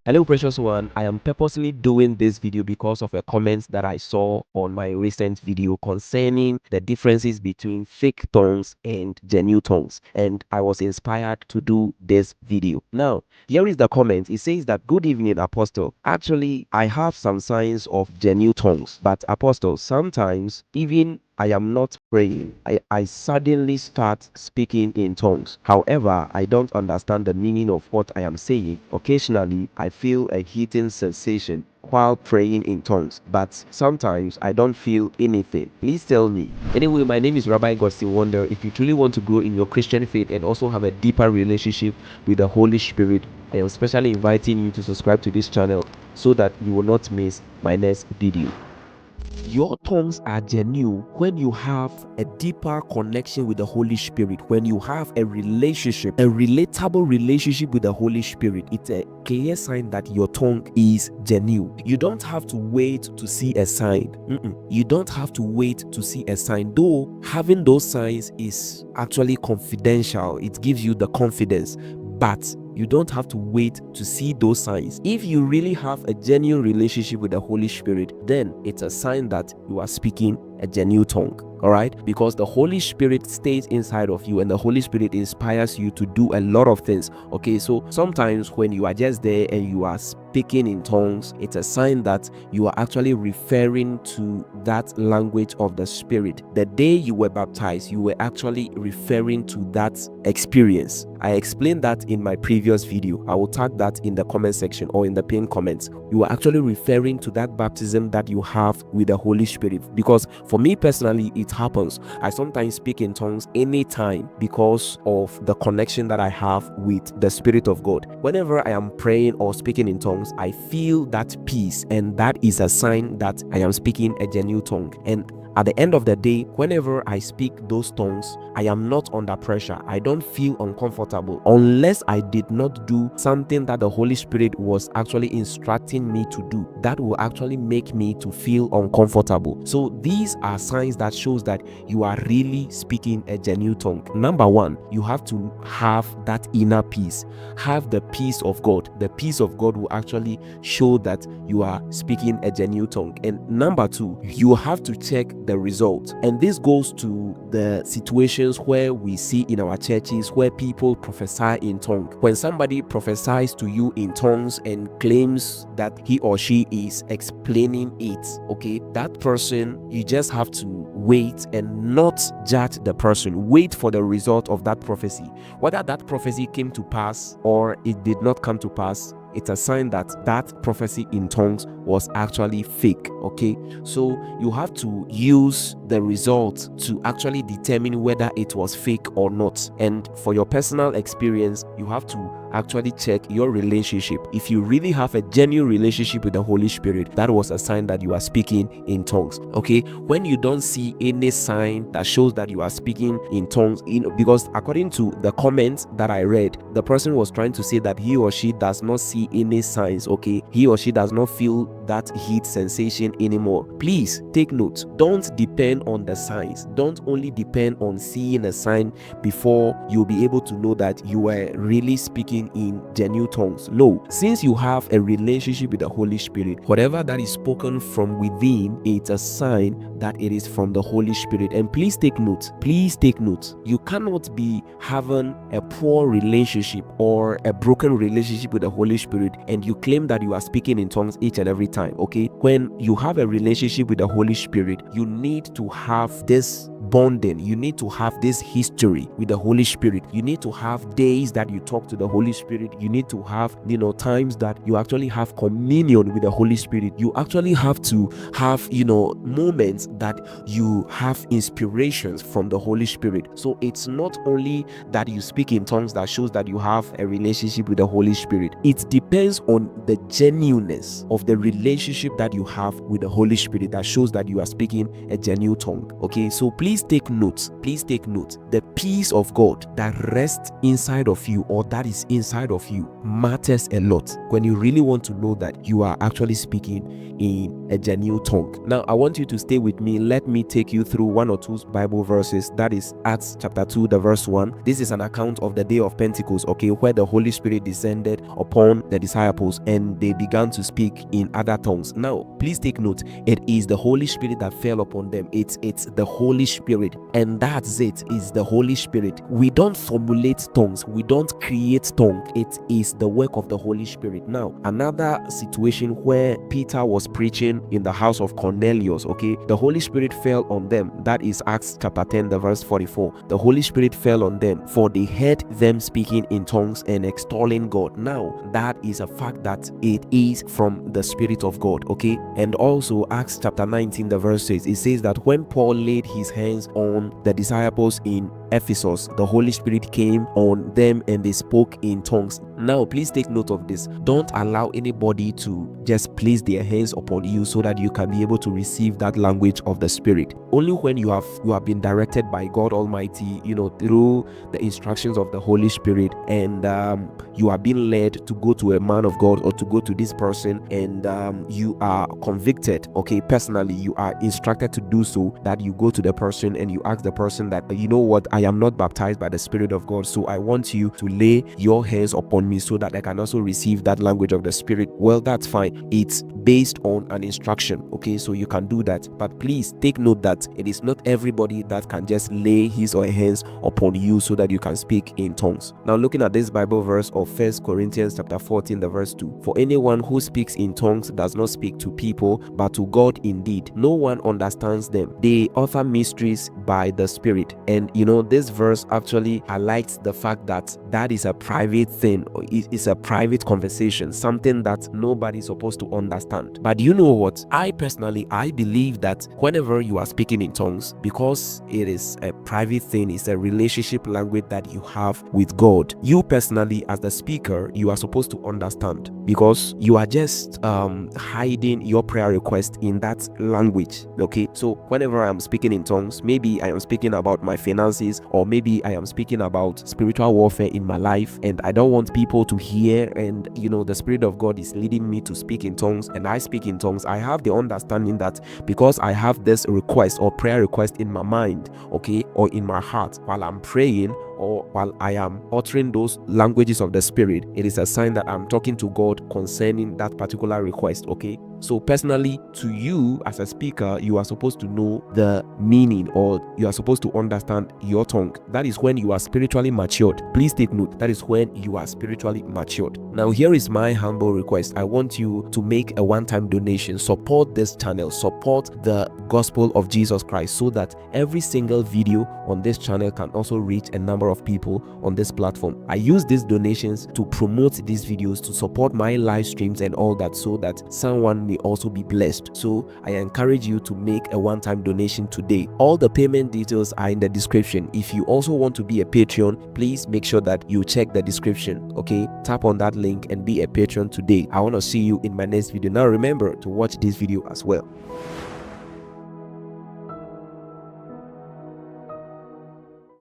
Hello precious one, I am purposely doing this video because of a comment that I saw on my recent video concerning the differences between fake tongues and genuine tongues, and I was inspired to do this video. Now, here is the comment. It says that, good evening Apostle. Actually, I have some signs of genuine tongues, but Apostle, sometimes even I am not praying, I suddenly start speaking in tongues. However, I don't understand the meaning of what I am saying. Occasionally, I feel a hitting sensation while praying in tongues, but sometimes I don't feel anything. Please tell me. Anyway, my name is Rabbi Godson. If you truly want to grow in your Christian faith and also have a deeper relationship with the Holy Spirit, I am especially inviting you to subscribe to this channel so that you will not miss my next video. Your tongues are genuine when you have a deeper connection with the Holy Spirit, when you have a relationship, a relatable relationship with the Holy Spirit. It's a clear sign that your tongue is genuine. You don't have to wait to see a sign. You don't have to wait to see a sign, though having those signs is actually confidential. It gives you the confidence, but you don't have to wait to see those signs. If you really have a genuine relationship with the Holy Spirit, then it's a sign that you are speaking a genuine tongue. All right, because the Holy Spirit stays inside of you and the Holy Spirit inspires you to do a lot of things. Okay, so sometimes when you are just there and you are speaking in tongues, it's a sign that you are actually referring to that language of the Spirit. The day you were baptized, you were actually referring to that experience. I explained that in my previous video. I will tag that in the comment section or in the pinned comments. You are actually referring to that baptism that you have with the Holy Spirit. Because for me personally, it happens. I sometimes speak in tongues anytime because of the connection that I have with the Spirit of God. Whenever I am praying or speaking in tongues, I feel that peace, and that is a sign that I am speaking a genuine tongue. And at the end of the day, whenever I speak those tongues, I am not under pressure. I don't feel uncomfortable unless I did not do something that the Holy Spirit was actually instructing me to do. That will actually make me to feel uncomfortable. So these are signs that shows that you are really speaking a genuine tongue. Number one, you have to have that inner peace. Have the peace of God. The peace of God will actually show that you are speaking a genuine tongue. And number two, you have to check the result. And this goes to the situations where we see in our churches where people prophesy in tongues. When somebody prophesies to you in tongues and claims that he or she is explaining it, okay, that person, you just have to wait and not judge the person. Wait for the result of that prophecy. Whether that prophecy came to pass or it did not come to pass, it's a sign that that prophecy in tongues was actually fake. Okay, so you have to use the result to actually determine whether it was fake or not. And for your personal experience, you have to actually check your relationship. If you really have a genuine relationship with the Holy Spirit, that was a sign that you are speaking in tongues. Okay, when you don't see any sign that shows that you are speaking in tongues, because according to the comments that I read, the person was trying to say that he or she does not see any signs. Okay, he or she does not feel that heat sensation anymore. Please take note. Don't depend on the signs. Don't only depend on seeing a sign before you'll be able to know that you are really speaking in genuine tongues. No, since you have a relationship with the Holy Spirit, whatever that is spoken from within, it's a sign that it is from the Holy Spirit. And please take note. Please take note. You cannot be having a poor relationship or a broken relationship with the Holy Spirit and you claim that you are speaking in tongues each and every time. Okay, when you have a relationship with the Holy Spirit, you need to have this bonding. You need to have this history with the Holy Spirit. You need to have days that you talk to the Holy Spirit. You need to have, times that you actually have communion with the Holy Spirit. You actually have to have, moments that you have inspirations from the Holy Spirit. So it's not only that you speak in tongues that shows that you have a relationship with the Holy Spirit. It depends on the genuineness of the relationship that you have with the Holy Spirit that shows that you are speaking a genuine tongue. Okay, so please take note. Please take note. The peace of God that rests inside of you, or that is inside of you, matters a lot when you really want to know that you are actually speaking in a genuine tongue. Now, I want you to stay with me. Let me take you through one or two Bible verses. That is Acts chapter 2, the verse 1. This is an account of the day of Pentecost, okay, where the Holy Spirit descended upon the disciples and they began to speak in other tongues. Now, please take note, it is the Holy Spirit that fell upon them. It's the Holy Spirit, and that's it, is the Holy Spirit. We don't formulate tongues, we don't create tongue. It is the work of the Holy Spirit. Now, another situation where Peter was preaching in the house of Cornelius, okay, the Holy Spirit fell on them. That is Acts chapter 10, the verse 44. The Holy Spirit fell on them, for they heard them speaking in tongues and extolling God. Now, that is a fact that it is from the Spirit of God, okay. And also Acts chapter 19, the verse 6, it says that when Paul laid his hands on the disciples in Ephesus, the Holy Spirit came on them and they spoke in tongues. Now, please take note of this. Don't allow anybody to just place their hands upon you so that you can be able to receive that language of the Spirit. Only when you have been directed by God Almighty, through the instructions of the Holy Spirit, and you are being led to go to a man of God or to go to this person, and you are convicted, okay, personally you are instructed to do so, that you go to the person and you ask the person that, you know what, I am not baptized by the Spirit of God, so I want you to lay your hands upon me so that I can also receive that language of the Spirit. Well, that's fine. It's based on an instruction, okay, so you can do that. But please take note that it is not everybody that can just lay his or her hands upon you so that you can speak in tongues. Now, looking at this Bible verse of 1 Corinthians chapter 14, the verse 2, for anyone who speaks in tongues does not speak to people but to God indeed. No one understands them. They utter mysteries by the Spirit. And this verse actually highlights the fact that that is a private thing, or it's a private conversation, something that nobody's supposed to understand. But you know what, I believe that whenever you are speaking in tongues, because it is a private thing, it's a relationship language that you have with God, you personally as the speaker, you are supposed to understand, because you are just hiding your prayer request in that language, okay. So whenever I am speaking in tongues, maybe I am speaking about my finances, or maybe I am speaking about spiritual warfare in my life, and I don't want people to hear, and the Spirit of God is leading me to speak in tongues, and I speak in tongues. I have the understanding that because I have this request or prayer request in my mind, okay, or in my heart while I'm praying, or while I am uttering those languages of the Spirit, it is a sign that I'm talking to God concerning that particular request, okay. So personally, to you as a speaker, you are supposed to know the meaning, or you are supposed to understand your tongue. That is when you are spiritually matured. Please take note, that is when you are spiritually matured. Now, here is my humble request. I want you to make a one-time donation. Support this channel, support the gospel of Jesus Christ, so that every single video on this channel can also reach a number of people on this platform. I use these donations to promote these videos, to support my live streams and all that, so that someone may also be blessed. So I encourage you to make a one-time donation today. All the payment details are in the description. If you also want to be a Patreon, please make sure that you check the description, okay. Tap on that link and be a Patreon today. I want to see you in my next video. Now remember to watch this video as well.